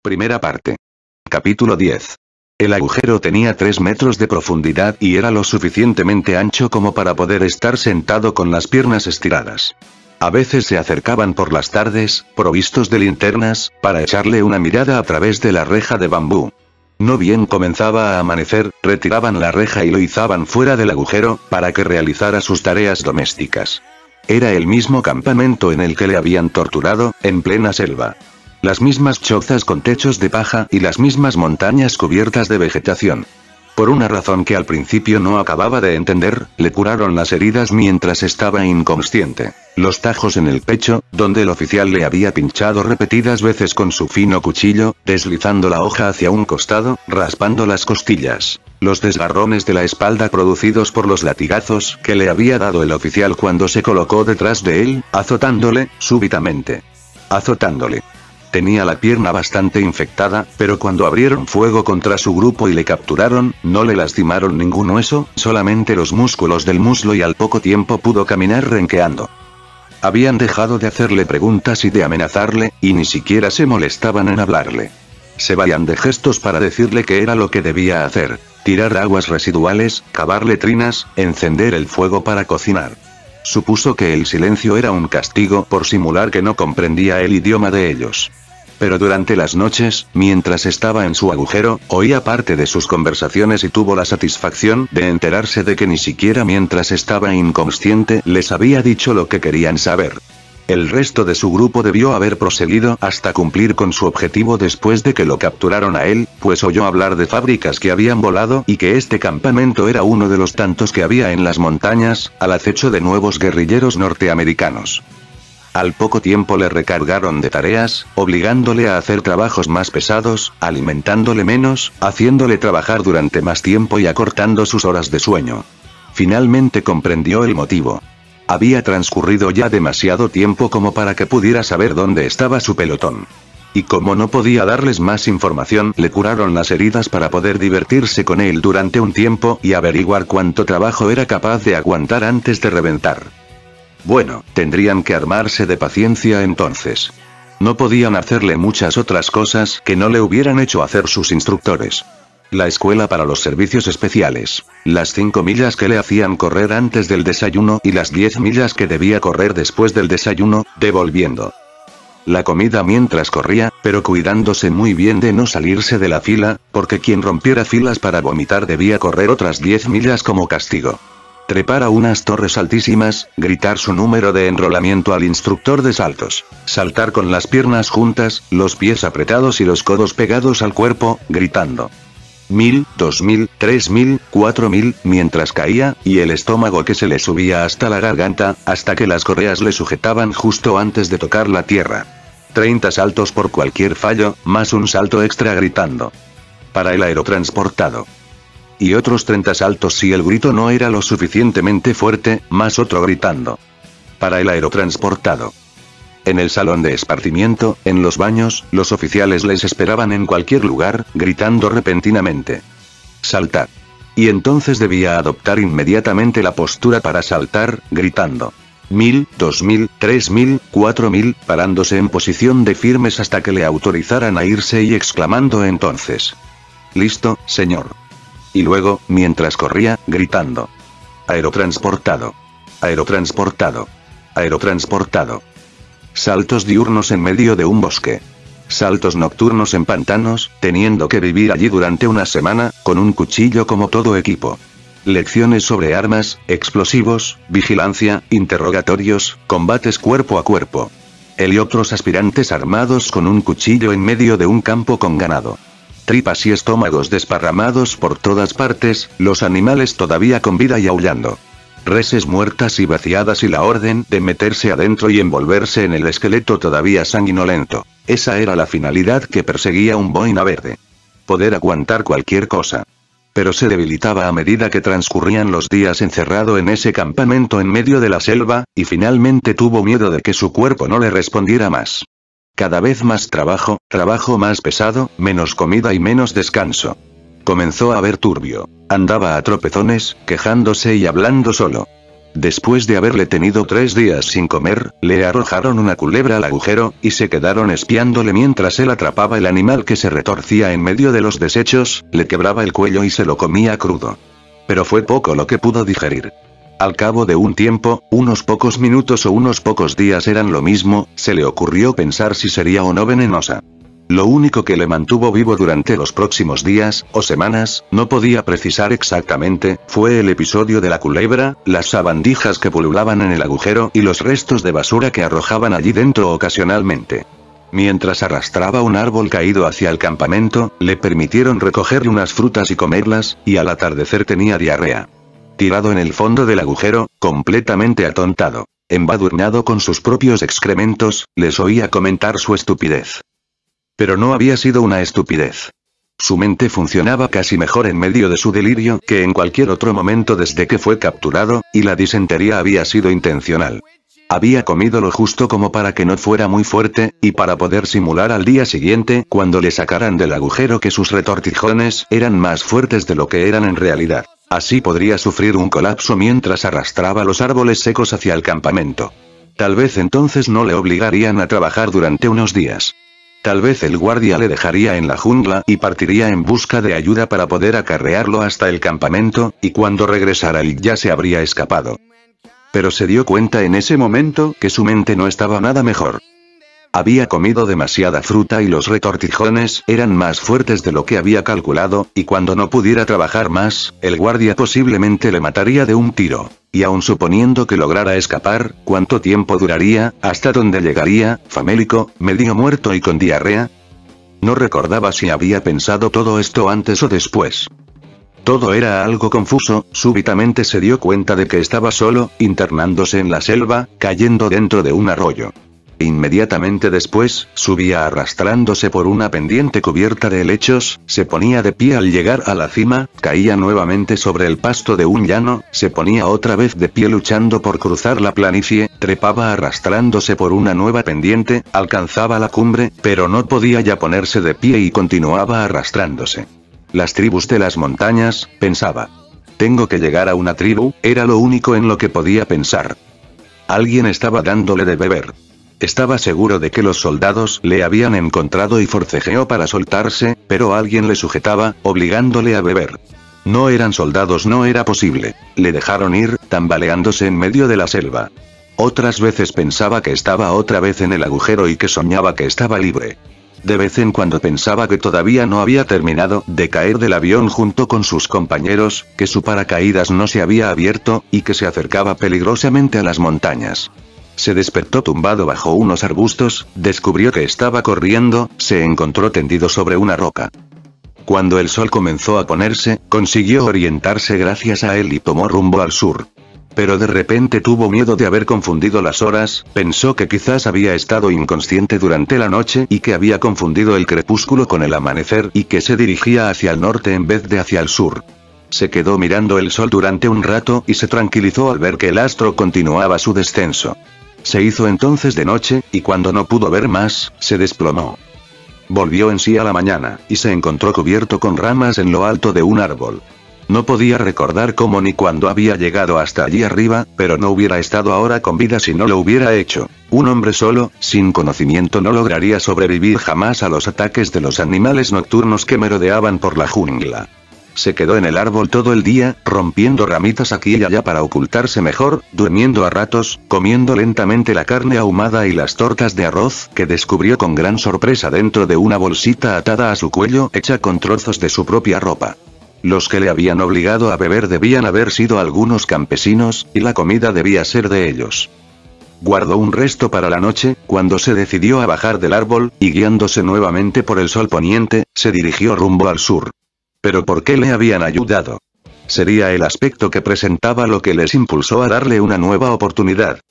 Primera parte. Capítulo 10. El agujero tenía 3 metros de profundidad y era lo suficientemente ancho como para poder estar sentado con las piernas estiradas. A veces se acercaban por las tardes, provistos de linternas, para echarle una mirada a través de la reja de bambú. No bien comenzaba a amanecer, retiraban la reja y lo izaban fuera del agujero, para que realizara sus tareas domésticas. Era el mismo campamento en el que le habían torturado, en plena selva. Las mismas chozas con techos de paja y las mismas montañas cubiertas de vegetación. Por una razón que al principio no acababa de entender, le curaron las heridas mientras estaba inconsciente. Los tajos en el pecho, donde el oficial le había pinchado repetidas veces con su fino cuchillo, deslizando la hoja hacia un costado, raspando las costillas. Los desgarrones de la espalda producidos por los latigazos que le había dado el oficial cuando se colocó detrás de él, azotándole, súbitamente. Azotándole. Tenía la pierna bastante infectada, pero cuando abrieron fuego contra su grupo y le capturaron, no le lastimaron ningún hueso, solamente los músculos del muslo y al poco tiempo pudo caminar renqueando. Habían dejado de hacerle preguntas y de amenazarle, y ni siquiera se molestaban en hablarle. Se valían de gestos para decirle qué era lo que debía hacer: tirar aguas residuales, cavar letrinas, encender el fuego para cocinar. Supuso que el silencio era un castigo por simular que no comprendía el idioma de ellos. Pero durante las noches, mientras estaba en su agujero, oía parte de sus conversaciones y tuvo la satisfacción de enterarse de que ni siquiera mientras estaba inconsciente les había dicho lo que querían saber. El resto de su grupo debió haber proseguido hasta cumplir con su objetivo después de que lo capturaron a él, pues oyó hablar de fábricas que habían volado y que este campamento era uno de los tantos que había en las montañas, al acecho de nuevos guerrilleros norteamericanos. Al poco tiempo le recargaron de tareas, obligándole a hacer trabajos más pesados, alimentándole menos, haciéndole trabajar durante más tiempo y acortando sus horas de sueño. Finalmente comprendió el motivo. Había transcurrido ya demasiado tiempo como para que pudiera saber dónde estaba su pelotón. Y como no podía darles más información, le curaron las heridas para poder divertirse con él durante un tiempo y averiguar cuánto trabajo era capaz de aguantar antes de reventar. Bueno, tendrían que armarse de paciencia entonces. No podían hacerle muchas otras cosas que no le hubieran hecho hacer sus instructores. La escuela para los servicios especiales, las 5 millas que le hacían correr antes del desayuno y las 10 millas que debía correr después del desayuno, devolviendo. La comida mientras corría, pero cuidándose muy bien de no salirse de la fila, porque quien rompiera filas para vomitar debía correr otras 10 millas como castigo. Trepar a unas torres altísimas, gritar su número de enrolamiento al instructor de saltos. Saltar con las piernas juntas, los pies apretados y los codos pegados al cuerpo, gritando. 1000, 2000, 3000, 4000, mientras caía, y el estómago que se le subía hasta la garganta, hasta que las correas le sujetaban justo antes de tocar la tierra. 30 saltos por cualquier fallo, más un salto extra gritando. Para el aerotransportado. Y otros 30 saltos si el grito no era lo suficientemente fuerte, más otro gritando. Para el aerotransportado. En el salón de esparcimiento, en los baños, los oficiales les esperaban en cualquier lugar, gritando repentinamente. Saltar. Y entonces debía adoptar inmediatamente la postura para saltar, gritando. 1000, 2000, 3000, 4000, parándose en posición de firmes hasta que le autorizaran a irse y exclamando entonces. Listo, señor. Y luego, mientras corría, gritando. Aerotransportado. Aerotransportado. Aerotransportado. Saltos diurnos en medio de un bosque. Saltos nocturnos en pantanos, teniendo que vivir allí durante una semana, con un cuchillo como todo equipo. Lecciones sobre armas, explosivos, vigilancia, interrogatorios, combates cuerpo a cuerpo. Él y otros aspirantes armados con un cuchillo en medio de un campo con ganado. Tripas y estómagos desparramados por todas partes, los animales todavía con vida y aullando. Reses muertas y vaciadas y la orden de meterse adentro y envolverse en el esqueleto todavía sanguinolento. Esa era la finalidad que perseguía un boina verde. Poder aguantar cualquier cosa. Pero se debilitaba a medida que transcurrían los días encerrado en ese campamento en medio de la selva, y finalmente tuvo miedo de que su cuerpo no le respondiera más. Cada vez más trabajo, trabajo más pesado, menos comida y menos descanso. Comenzó a ver turbio. Andaba a tropezones, quejándose y hablando solo. Después de haberle tenido 3 días sin comer, le arrojaron una culebra al agujero, y se quedaron espiándole mientras él atrapaba el animal que se retorcía en medio de los desechos, le quebraba el cuello y se lo comía crudo. Pero fue poco lo que pudo digerir. Al cabo de un tiempo, unos pocos minutos o unos pocos días eran lo mismo, se le ocurrió pensar si sería o no venenosa. Lo único que le mantuvo vivo durante los próximos días, o semanas, no podía precisar exactamente, fue el episodio de la culebra, las sabandijas que pululaban en el agujero y los restos de basura que arrojaban allí dentro ocasionalmente. Mientras arrastraba un árbol caído hacia el campamento, le permitieron recoger unas frutas y comerlas, y al atardecer tenía diarrea. Tirado en el fondo del agujero, completamente atontado, embadurnado con sus propios excrementos, les oía comentar su estupidez. Pero no había sido una estupidez. Su mente funcionaba casi mejor en medio de su delirio que en cualquier otro momento desde que fue capturado, y la disentería había sido intencional. Había comido lo justo como para que no fuera muy fuerte, y para poder simular al día siguiente, cuando le sacaran del agujero, que sus retortijones eran más fuertes de lo que eran en realidad. Así podría sufrir un colapso mientras arrastraba los árboles secos hacia el campamento. Tal vez entonces no le obligarían a trabajar durante unos días. Tal vez el guardia le dejaría en la jungla y partiría en busca de ayuda para poder acarrearlo hasta el campamento, y cuando regresara él ya se habría escapado. Pero se dio cuenta en ese momento que su mente no estaba nada mejor. Había comido demasiada fruta y los retortijones eran más fuertes de lo que había calculado, y cuando no pudiera trabajar más, el guardia posiblemente le mataría de un tiro. Y aun suponiendo que lograra escapar, ¿cuánto tiempo duraría, hasta dónde llegaría, famélico, medio muerto y con diarrea? No recordaba si había pensado todo esto antes o después. Todo era algo confuso, súbitamente se dio cuenta de que estaba solo, internándose en la selva, cayendo dentro de un arroyo. Inmediatamente después, subía arrastrándose por una pendiente cubierta de helechos, se ponía de pie al llegar a la cima, caía nuevamente sobre el pasto de un llano, se ponía otra vez de pie luchando por cruzar la planicie, trepaba arrastrándose por una nueva pendiente, alcanzaba la cumbre, pero no podía ya ponerse de pie y continuaba arrastrándose. Las tribus de las montañas, pensaba. Tengo que llegar a una tribu, era lo único en lo que podía pensar. Alguien estaba dándole de beber. Estaba seguro de que los soldados le habían encontrado y forcejeó para soltarse, pero alguien le sujetaba, obligándole a beber. No eran soldados, no era posible. Le dejaron ir, tambaleándose en medio de la selva. Otras veces pensaba que estaba otra vez en el agujero y que soñaba que estaba libre. De vez en cuando pensaba que todavía no había terminado de caer del avión junto con sus compañeros, que su paracaídas no se había abierto, y que se acercaba peligrosamente a las montañas. Se despertó tumbado bajo unos arbustos, descubrió que estaba corriendo, se encontró tendido sobre una roca. Cuando el sol comenzó a ponerse, consiguió orientarse gracias a él y tomó rumbo al sur. Pero de repente tuvo miedo de haber confundido las horas, pensó que quizás había estado inconsciente durante la noche y que había confundido el crepúsculo con el amanecer y que se dirigía hacia el norte en vez de hacia el sur. Se quedó mirando el sol durante un rato y se tranquilizó al ver que el astro continuaba su descenso. Se hizo entonces de noche, y cuando no pudo ver más, se desplomó. Volvió en sí a la mañana, y se encontró cubierto con ramas en lo alto de un árbol. No podía recordar cómo ni cuándo había llegado hasta allí arriba, pero no hubiera estado ahora con vida si no lo hubiera hecho. Un hombre solo, sin conocimiento, no lograría sobrevivir jamás a los ataques de los animales nocturnos que merodeaban por la jungla. Se quedó en el árbol todo el día, rompiendo ramitas aquí y allá para ocultarse mejor, durmiendo a ratos, comiendo lentamente la carne ahumada y las tortas de arroz que descubrió con gran sorpresa dentro de una bolsita atada a su cuello hecha con trozos de su propia ropa. Los que le habían obligado a beber debían haber sido algunos campesinos, y la comida debía ser de ellos. Guardó un resto para la noche, cuando se decidió a bajar del árbol, y guiándose nuevamente por el sol poniente, se dirigió rumbo al sur. ¿Pero por qué le habían ayudado? Sería el aspecto que presentaba lo que les impulsó a darle una nueva oportunidad.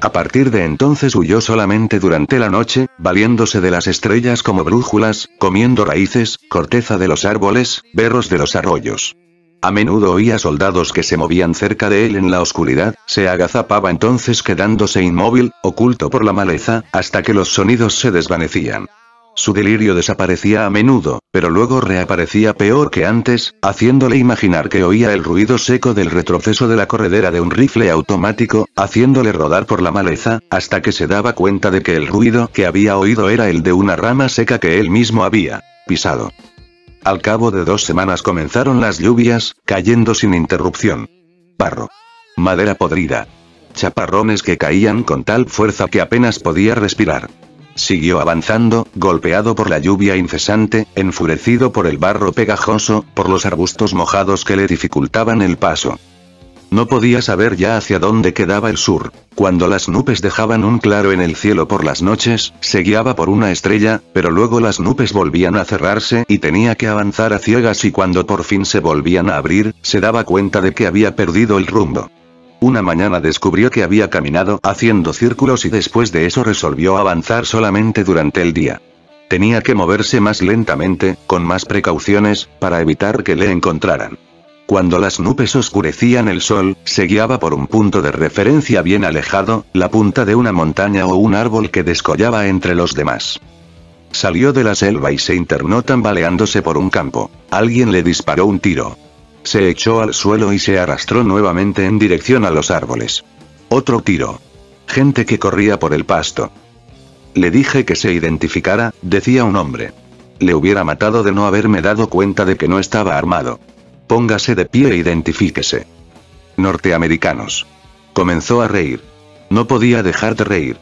A partir de entonces huyó solamente durante la noche, valiéndose de las estrellas como brújulas, comiendo raíces, corteza de los árboles, berros de los arroyos. A menudo oía soldados que se movían cerca de él en la oscuridad, se agazapaba entonces quedándose inmóvil, oculto por la maleza, hasta que los sonidos se desvanecían. Su delirio desaparecía a menudo, pero luego reaparecía peor que antes, haciéndole imaginar que oía el ruido seco del retroceso de la corredera de un rifle automático, haciéndole rodar por la maleza, hasta que se daba cuenta de que el ruido que había oído era el de una rama seca que él mismo había pisado. Al cabo de 2 semanas comenzaron las lluvias, cayendo sin interrupción. Barro. Madera podrida. Chaparrones que caían con tal fuerza que apenas podía respirar. Siguió avanzando, golpeado por la lluvia incesante, enfurecido por el barro pegajoso, por los arbustos mojados que le dificultaban el paso. No podía saber ya hacia dónde quedaba el sur. Cuando las nubes dejaban un claro en el cielo por las noches, se guiaba por una estrella, pero luego las nubes volvían a cerrarse y tenía que avanzar a ciegas, y cuando por fin se volvían a abrir, se daba cuenta de que había perdido el rumbo. Una mañana descubrió que había caminado haciendo círculos y después de eso resolvió avanzar solamente durante el día. Tenía que moverse más lentamente, con más precauciones, para evitar que le encontraran. Cuando las nubes oscurecían el sol, se guiaba por un punto de referencia bien alejado, la punta de una montaña o un árbol que descollaba entre los demás. Salió de la selva y se internó tambaleándose por un campo. Alguien le disparó un tiro. Se echó al suelo y se arrastró nuevamente en dirección a los árboles. Otro tiro. Gente que corría por el pasto. Le dije que se identificara, decía un hombre. Le hubiera matado de no haberme dado cuenta de que no estaba armado. Póngase de pie e identifíquese. Norteamericanos. Comenzó a reír. No podía dejar de reír.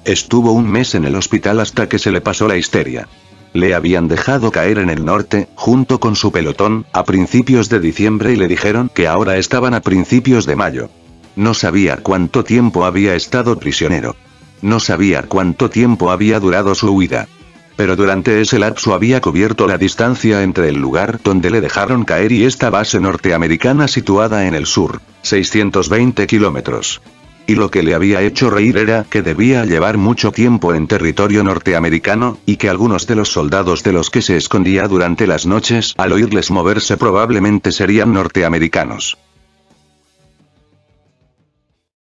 Estuvo un mes en el hospital hasta que se le pasó la histeria. Le habían dejado caer en el norte, junto con su pelotón, a principios de diciembre y le dijeron que ahora estaban a principios de mayo. No sabía cuánto tiempo había estado prisionero. No sabía cuánto tiempo había durado su huida. Pero durante ese lapso había cubierto la distancia entre el lugar donde le dejaron caer y esta base norteamericana situada en el sur, 620 kilómetros. Y lo que le había hecho reír era que debía llevar mucho tiempo en territorio norteamericano, y que algunos de los soldados de los que se escondía durante las noches al oírles moverse probablemente serían norteamericanos.